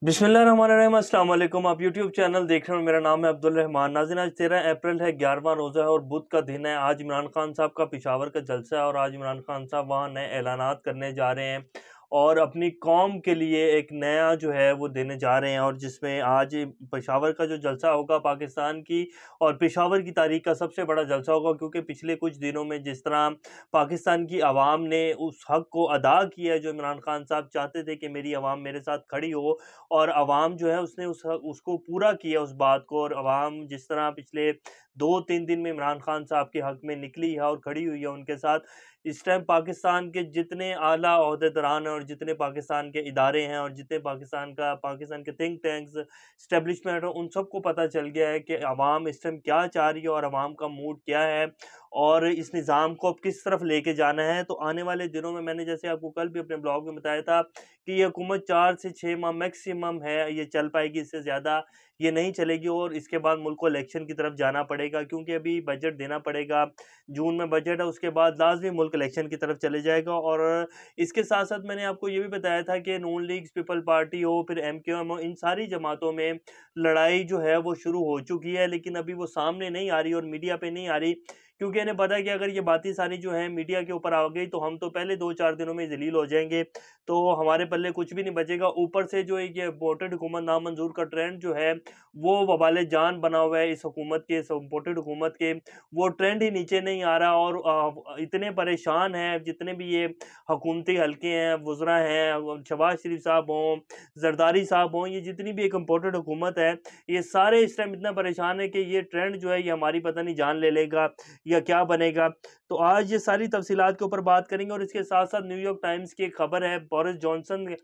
बिस्मिल्लाहिर्रहमानिर्रहीम, अस्सलाम वालेकुम। आप यूट्यूब चैनल देख रहे हो, मेरा नाम है अब्दुल रहमान। नाज़रीन, आज 13 अप्रैल है, 11वां रोज़ा है और बुध का दिन है। आज इमरान खान साहब का पेशावर का जलसा है और आज इमरान खान साहब वहाँ नए ऐलानात करने जा रहे हैं और अपनी कौम के लिए एक नया जो है वो देने जा रहे हैं। और जिसमें आज पेशावर का जो जलसा होगा पाकिस्तान की और पेशावर की तारीख का सबसे बड़ा जलसा होगा, क्योंकि पिछले कुछ दिनों में जिस तरह पाकिस्तान की आवाम ने उस हक़ को अदा किया है जो इमरान खान साहब चाहते थे कि मेरी आवाम मेरे साथ खड़ी हो, और अवाम जो है उसने उसको पूरा किया उस बात को। और अवाम जिस तरह पिछले 2-3 दिन में इमरान खान साहब के हक़ में निकली है और खड़ी हुई है उनके साथ, इस टाइम पाकिस्तान के जितने आला ओहदेदारान हैं और जितने पाकिस्तान के इदारे हैं और जितने पाकिस्तान के थिंक टैंक्स इस्टेब्लिशमेंट है, उन सबको पता चल गया है कि अवाम इस टाइम क्या चाह रही है और अवाम का मूड क्या है और इस निज़ाम को अब किस तरफ लेके जाना है। तो आने वाले दिनों में, मैंने जैसे आपको कल भी अपने ब्लॉग में बताया था कि ये हुकूमत 4 से 6 माह मैक्सिमम है, ये चल पाएगी, इससे ज़्यादा ये नहीं चलेगी। और इसके बाद मुल्क को इलेक्शन की तरफ जाना पड़ेगा, क्योंकि अभी बजट देना पड़ेगा। जून में बजट है, उसके बाद लाज़मी मुल्क इलेक्शन की तरफ चले जाएगा। और इसके साथ-साथ मैंने आपको ये भी बताया था कि नून लीग, पीपल पार्टी हो, फिर एमक्यूएम हो, इन सारी जमातों में लड़ाई जो है वो शुरू हो चुकी है, लेकिन अभी वो सामने नहीं आ रही और मीडिया पे नहीं आ रही, क्योंकि इन्हें पता है कि अगर ये बातें सारी जो हैं मीडिया के ऊपर आ गई तो हम तो पहले 2-4 दिनों में ज़लील हो जाएँगे, तो हमारे पल्ले कुछ भी नहीं बचेगा। ऊपर से जो एक ये इम्पोर्टेड हुकूमत नामंजूर का ट्रेंड जो है वो वबाले जान बना हुआ है इस हुकूमत के, इस इम्पोर्टेड हुकूमत के। वो ट्रेंड ही नीचे नहीं आ रहा और इतने परेशान हैं जितने भी ये हुकूमती हल्के हैं, वुज़रा हैं, शहबाज शरीफ साहब हों, ज़रदारी साहब हों, ये जितनी भी एक इम्पोर्टेड हुकूमत है, ये सारे इस टाइम इतना परेशान है कि ये ट्रेंड जो है ये हमारी पता नहीं जान ले लेगा या क्या बनेगा। तो आज ये सारी तफसीलात के ऊपर बात करेंगे। और इसके साथ-साथ न्यूयॉर्क टाइम्स की एक खबर है, बोरिस जॉनसन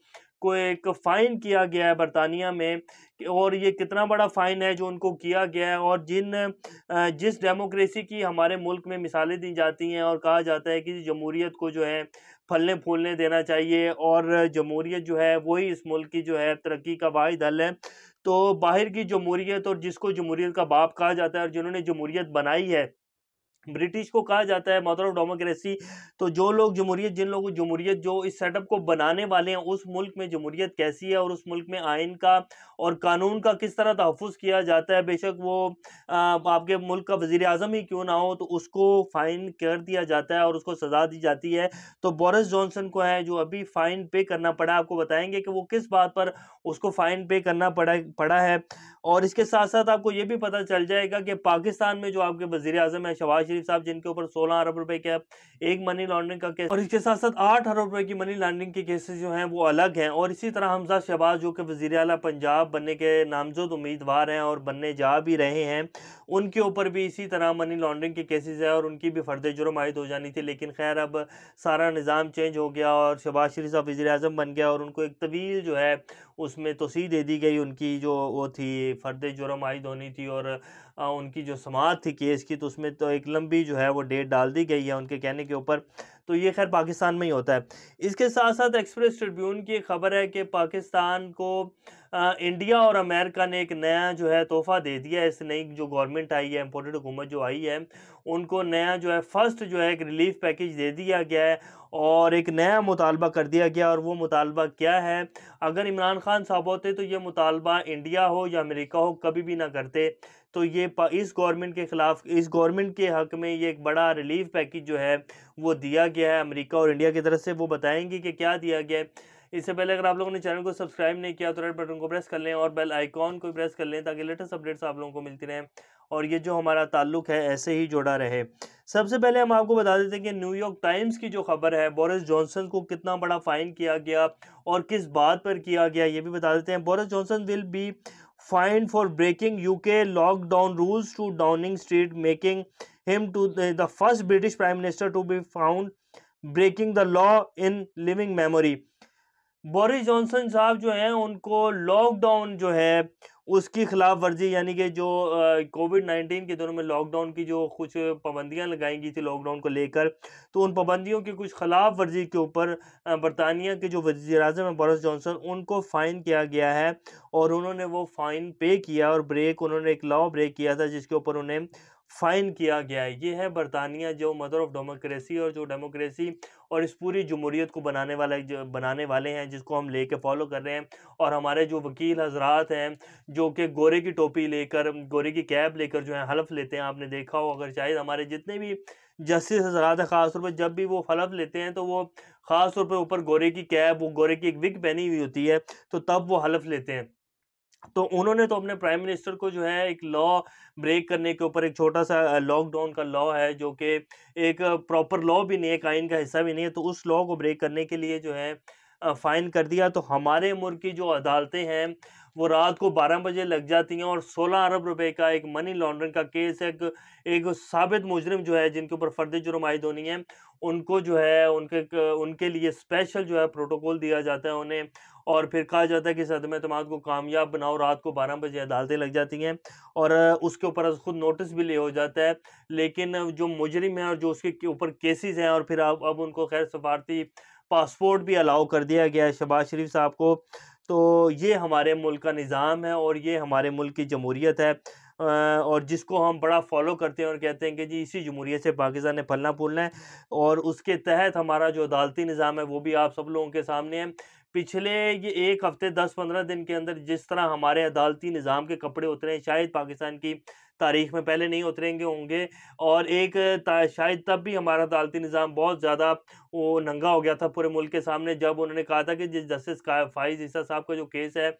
को एक फ़ाइन किया गया है बरतानिया में, और ये कितना बड़ा फ़ाइन है जो उनको किया गया है। और जिस डेमोक्रेसी की हमारे मुल्क में मिसालें दी जाती हैं और कहा जाता है कि जमहूरियत को जो है फलने-फूलने देना चाहिए और जमहूरियत जो है वही इस मुल्क की जो है तरक्की का वाहिद हल है। तो बाहर की जमहूरियत और जिसको जमहूरियत का बाप कहा जाता है और जिन्होंने जमहूरियत बनाई है, ब्रिटिश को कहा जाता है मदर ऑफ डेमोक्रेसी। तो जो लोग जमहूरियत, जिन लोगों को जमहूरियत, जो इस सेटअप को बनाने वाले हैं, उस मुल्क में जमहूरियत कैसी है और उस मुल्क में आइन का और कानून का किस तरह तहफ़्फ़ुज़ किया जाता है, बेशक वो आपके मुल्क का वज़ीर आज़म ही क्यों ना हो, तो उसको फ़ाइन कर दिया जाता है और उसको सज़ा दी जाती है। तो बोरिस जॉनसन को है जो अभी फ़ाइन पे करना पड़ा, आपको बताएँगे कि वो किस बात पर उसको फ़ाइन पे करना पड़ा है। और इसके साथ-साथ आपको ये भी पता चल जाएगा कि पाकिस्तान में जो आपके वज़ीर आज़म हैं शहबाज शरीफ साहब, जिनके ऊपर 16 अरब रुपए का एक मनी लॉन्ड्रिंग का केस और इसके साथ-साथ 8 अरब रुपए की मनी लॉन्ड्रिंग के केसेस जो हैं वो अलग हैं। और इसी तरह हमज़ा शहबाज, जो कि वज़ीर आला पंजाब बनने के नामज़द उम्मीदवार हैं और बनने जा भी रहे हैं, उनके ऊपर भी इसी तरह मनी लॉन्ड्रिंग के केसेस है और उनकी भी फ़र्द जुर्म आयद हो जानी थी। लेकिन खैर अब सारा निज़ाम चेंज हो गया और शहबाज शरीफ साहब वज़ीर आज़म बन गया और उनको एक तवील जो है उसमें तोसीह दे दी गई, उनकी जो वो थी फ़र्द जुर्म आयद होनी थी और उनकी जो समाअत थी केस की, तो उसमें तो एक लंबी जो है वो डेट डाल दी गई है उनके कहने के ऊपर। तो ये खैर पाकिस्तान में ही होता है। इसके साथ-साथ एक्सप्रेस ट्रिब्यून की एक खबर है कि पाकिस्तान को इंडिया और अमेरिका ने एक नया जो है तोहफ़ा दे दिया है। इस नई जो गवर्नमेंट आई है, इम्पोर्टेड हुकूमत जो आई है, उनको नया जो है फर्स्ट जो है एक रिलीफ़ पैकेज दे दिया गया है और एक नया मुतालबा कर दिया गया। और वो मुतालबा क्या है? अगर इमरान खान साहब होते तो ये मुतालबा इंडिया हो या अमेरिका हो कभी भी ना करते। तो ये इस गवर्नमेंट के ख़िलाफ़, इस गवर्नमेंट के हक़ में ये एक बड़ा रिलीफ़ पैकेज जो है वो दिया गया है अमेरिका और इंडिया की तरफ से। वो बताएँगे कि क्या दिया गया है। इससे पहले अगर आप लोगों ने चैनल को सब्सक्राइब नहीं किया तो रेड बटन को प्रेस कर लें और बेल आइकॉन को प्रेस कर लें, ताकि लेटेस्ट अपडेट्स आप लोगों को मिलती रहें और ये जो हमारा ताल्लुक़ है ऐसे ही जुड़ा रहे। सबसे पहले हम आपको बता देते हैं कि न्यूयॉर्क टाइम्स की जो खबर है, बोरिस जॉनसन को कितना बड़ा फ़ाइन किया गया और किस बात पर किया गया, ये भी बता देते हैं। Boris Johnson will be fined for breaking UK lockdown rules to Downing Street, making him to the first British prime minister to be found breaking the law in living memory. Boris Johnson साहब जो हैं उनको lockdown जो है उसकी खिलाफ वर्जी, यानी कि जो कोविड-19 के दिनों में लॉकडाउन की जो कुछ पाबंदियां लगाई गई थी लॉकडाउन को लेकर, तो उन पाबंदियों की कुछ खिलाफ वर्जी के ऊपर बरतानिया के जो वज़ीर आज़म हैं बोरिस जॉनसन, उनको फ़ाइन किया गया है और उन्होंने वो फ़ाइन पे किया और उन्होंने एक लॉ ब्रेक किया था जिसके ऊपर उन्हें फ़ाइन किया गया है। ये है बरतानिया, जो मदर ऑफ़ डेमोक्रेसी, और जो डेमोक्रेसी और इस पूरी जमहूरियत को बनाने वाले हैं, जिसको हम लेके फ़ॉलो कर रहे हैं। और हमारे जो वकील हज़रात हैं, जो कि गोरे की टोपी लेकर, गोरे की कैप लेकर जो है हलफ़ लेते हैं, आपने देखा हो, अगर शायद हमारे जितने भी जस्टिस हज़रात हैं, ख़ास तौर पे जब भी वो हलफ़ लेते हैं, तो वो ख़ास तौर पे ऊपर गोरे की कैप, वो गोरे की एक विग पहनी हुई होती है, तो तब वो हलफ़ लेते हैं। तो उन्होंने तो अपने प्राइम मिनिस्टर को जो है एक लॉ ब्रेक करने के ऊपर, एक छोटा-सा लॉकडाउन का लॉ है, जो कि एक प्रॉपर लॉ भी नहीं है, कानून का हिस्सा भी नहीं है, तो उस लॉ को ब्रेक करने के लिए जो है फ़ाइन कर दिया। तो हमारे मुल्क की जो अदालतें हैं, वो रात को 12 बजे लग जाती हैं, और 16 अरब रुपए का एक मनी लॉन्ड्रिंग का केस है। एक साबित मुजरिम जो है, जिनके ऊपर फ़र्द जुर्म आयद होनी है, उनको जो है उनके लिए स्पेशल जो है प्रोटोकॉल दिया जाता है उन्हें, और फिर कहा जाता है कि इस अदम-ए-एतमाद को कामयाब बनाओ। रात को 12 बजे अदालतें लग जाती हैं, और उसके ऊपर खुद नोटिस भी ले हो जाता है। लेकिन जो मुजरिम है, और जो उसके ऊपर केसेस हैं, और फिर अब उनको खैर सफारती पासपोर्ट भी अलाउ कर दिया गया है शहबाज शरीफ साहब को। तो ये हमारे मुल्क का निज़ाम है, और ये हमारे मुल्क की जमहूरियत है, और जिसको हम बड़ा फ़ॉलो करते हैं, और कहते हैं कि जी इसी जमहूरियत से पाकिस्तान ने फलना-फूलना है। और उसके तहत हमारा जो अदालती निज़ाम है, वो भी आप सब लोगों के सामने है। पिछले ये 1 हफ़्ते 10-15 दिन के अंदर जिस तरह हमारे अदालती निज़ाम के कपड़े उतरे हैं, शायद पाकिस्तान की तारीख़ में पहले नहीं उतरेंगे होंगे। और एक शायद तब भी हमारा अदालती निज़ाम बहुत ज़्यादा वो नंगा हो गया था पूरे मुल्क के सामने, जब उन्होंने कहा था कि जिस जस्टिस का फ़ाइज़ ईसा साहब का जो केस है,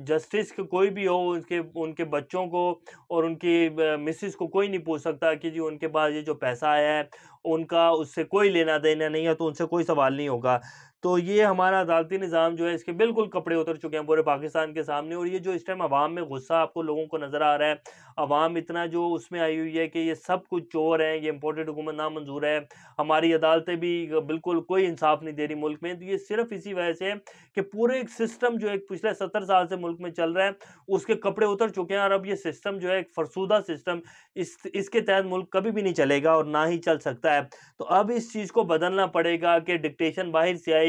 जस्टिस कोई भी हो, उनके उनके बच्चों को और उनकी मिसेस को कोई नहीं पूछ सकता कि जी उनके पास ये जो पैसा आया है, उनका उससे कोई लेना-देना नहीं है, तो उनसे कोई सवाल नहीं होगा। तो ये हमारा अदालती निज़ाम जो है, इसके बिल्कुल कपड़े उतर चुके हैं पूरे पाकिस्तान के सामने। और ये जो इस टाइम अवाम में गुस्सा आपको लोगों को नज़र आ रहा है, अवाम इतना जो उसमें आई हुई है कि ये सब कुछ चोर हैं, ये इम्पोर्टेड हुकूमत नामंजूर है, हमारी अदालतें भी बिल्कुल कोई इंसाफ नहीं दे रही मुल्क में। तो ये सिर्फ इसी वजह से है कि पूरे एक सिस्टम जो एक पिछले 70 साल से मुल्क में चल रहा है, उसके कपड़े उतर चुके हैं। और अब ये सिस्टम जो है एक फरसूदा सिस्टम, इसके तहत मुल्क कभी भी नहीं चलेगा, और ना ही चल सकता है। तो अब इस चीज़ को बदलना पड़ेगा कि डिक्टेशन बाहर से आई,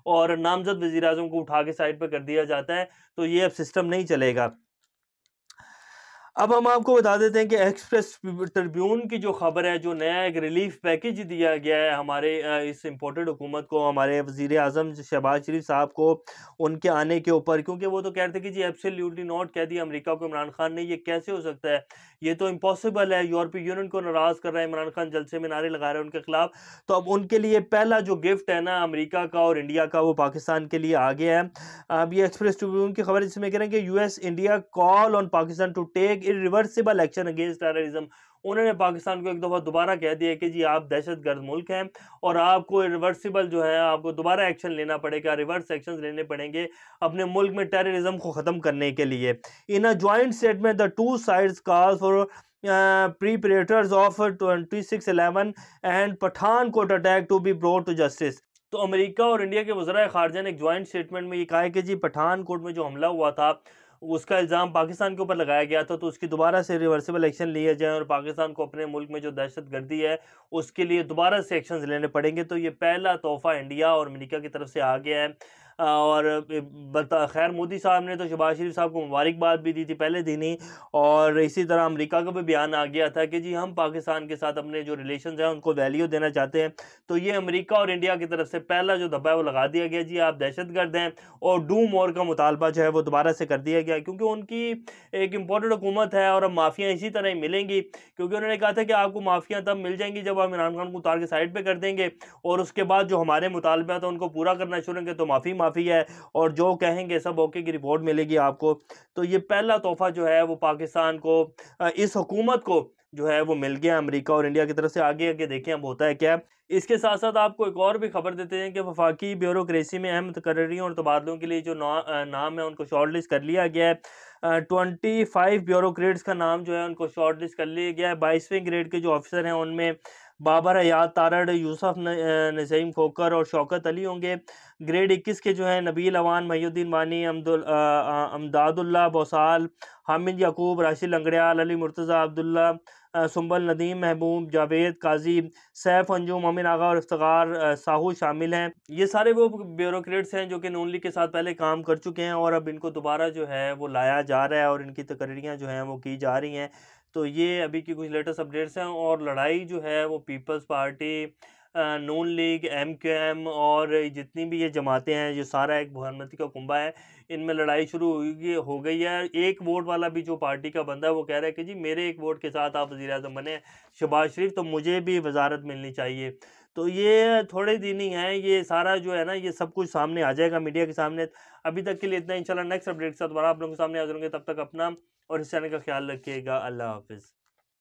और नामज़द वज़ीर-ए-आज़म को उठा के साइड पे कर दिया जाता है, तो ये अब सिस्टम नहीं चलेगा। अब हम आपको बता देते हैं कि एक्सप्रेस ट्रिब्यून की जो खबर है, जो नया एक रिलीफ पैकेज दिया गया है हमारे इस इम्पोर्टेड हुकूमत को, हमारे वज़ीर-ए-आज़म शहबाज शरीफ साहब को, उनके आने के ऊपर, क्योंकि वो तो कह रहे थे कि जी एब्सोल्यूटली नॉट कह दिया अमेरिका को इमरान खान ने, ये कैसे हो सकता है, ये तो इम्पॉसिबल है, यूरोपीय यूनियन को नाराज़ कर रहा है इमरान खान, जलसे में नारे लगा रहे हैं उनके खिलाफ। तो अब उनके लिए पहला जो गिफ्ट है ना अमेरिका का और इंडिया का, वो पाकिस्तान के लिए आ गया है। अब ये एक्सप्रेस ट्रिब्यून की खबर है, जिसमें कह रहे हैं कि US India call on Pakistan to take irreversible action against terrorism. उन्होंने पाकिस्तान को एक दफ़ा दोबारा कह दिया कि जी आप दहशतगर्द मुल्क हैं, और आपको रिवर्सिबल जो है, आपको दोबारा एक्शन लेना पड़ेगा, रिवर्स एक्शन लेने पड़ेंगे अपने मुल्क में टेररिज्म को ख़त्म करने के लिए। In a joint statement the two sides call for preparators of 26/11 and Pathankot attack to be brought to justice। तो अमेरिका और इंडिया के वज़राए ख़ारजा ने एक जॉइंट स्टेटमेंट में ये कहा है कि जी पठानकोट में जो हमला हुआ था, उसका इल्ज़ाम पाकिस्तान के ऊपर लगाया गया था, तो उसकी दोबारा से रिवर्सिबल एक्शन लिया जाए, और पाकिस्तान को अपने मुल्क में जो दहशतगर्दी है, उसके लिए दोबारा से एक्शंस लेने पड़ेंगे। तो ये पहला तोहफ़ा इंडिया और अमेरिका की तरफ से आ गया है। और बता खैर मोदी साहब ने तो शहबाज शरीफ साहब को मुबारकबाद भी दी थी पहले दिन ही, और इसी तरह अमेरिका का भी बयान आ गया था कि जी हम पाकिस्तान के साथ अपने जो रिलेशंस हैं उनको वैल्यू देना चाहते हैं। तो ये अमेरिका और इंडिया की तरफ से पहला जो धब्बा है वो लगा दिया गया, जी आप दहशतगर्द हैं, और डू मोर का मुतालबा जो है वो दोबारा से कर दिया गया, क्योंकि उनकी एक इम्पोर्टेंट हुकूमत है, और अब माफ़ियाँ इसी तरह ही मिलेंगी। क्योंकि उन्होंने कहा था कि आपको माफ़ियाँ तब मिल जाएंगी जब आप इमरान खान को उतार के साइड पे कर देंगे, और उसके बाद जो हमारे मुतालबे हैं तो उनको पूरा करना शुरू करेंगे, तो माफ़ी है, और जो कहेंगे सब ओके की रिपोर्ट मिलेगी आपको। तो ये पहला तोहफ़ा जो है वो पाकिस्तान को, इस हुकूमत को जो है वो मिल गया अमेरिका और इंडिया की तरफ से। आगे आगे देखें अब होता है क्या। इसके साथ साथ आपको एक और भी खबर देते हैं कि वफाकी ब्यूरोक्रेसी में अहम तकर्रियों और तबादलों के लिए जो नाम है उनको शॉर्ट लिस्ट कर लिया गया है। 25 ब्यूरोक्रेट्स का नाम जो है उनको शॉर्ट लिस्ट कर लिया गया है। 22वें ग्रेड के जो ऑफिसर हैं उनमें बाबर हयात तारड़, यूसुफ नसीम खोकर और शौकत अली होंगे। ग्रेड 21 के जो है नबील अवान, महिउद्दीन वानी, अमदादुल्ला बौसाल, हामिद याकूब, राशिद लंगड़ियाल, अली मुर्तज़ा, अब्दुल्ला, सुंबल, नदीम महबूब, जावेद काजी, सैफ अंजुम, मोमिन आगा और इफ्तिखार साहू शामिल हैं। ये सारे वो ब्यूरोक्रेट्स हैं जो कि नून लीग के साथ पहले काम कर चुके हैं, और अब इनको दोबारा जो है वो लाया जा रहा है, और इनकी तकरीरियाँ जो हैं वो की जा रही हैं। तो ये अभी की कुछ लेटेस्ट अपडेट्स हैं। और लड़ाई जो है वो पीपल्स पार्टी, नून लीग, MQM और जितनी भी ये जमातें हैं, जो सारा एक प्रधानमंत्री का कुंभा है, इनमें लड़ाई शुरू हो गई है। एक वोट वाला भी जो पार्टी का बंदा है वो कह रहा है कि जी मेरे एक वोट के साथ आप वज़ीर-ए-आज़म बने शहबाज शरीफ, तो मुझे भी वजारत मिलनी चाहिए। तो ये थोड़े दिन ही हैं, ये सारा जो है ना ये सब कुछ सामने आ जाएगा मीडिया के सामने। अभी तक के लिए इतना, इंशाल्लाह नेक्स्ट अपडेट के साथ दोबारा आप लोगों के सामने हाजिर होंगे। तब तक अपना और इस चैनल का ख्याल रखिएगा। अल्लाह हाफ़िज़।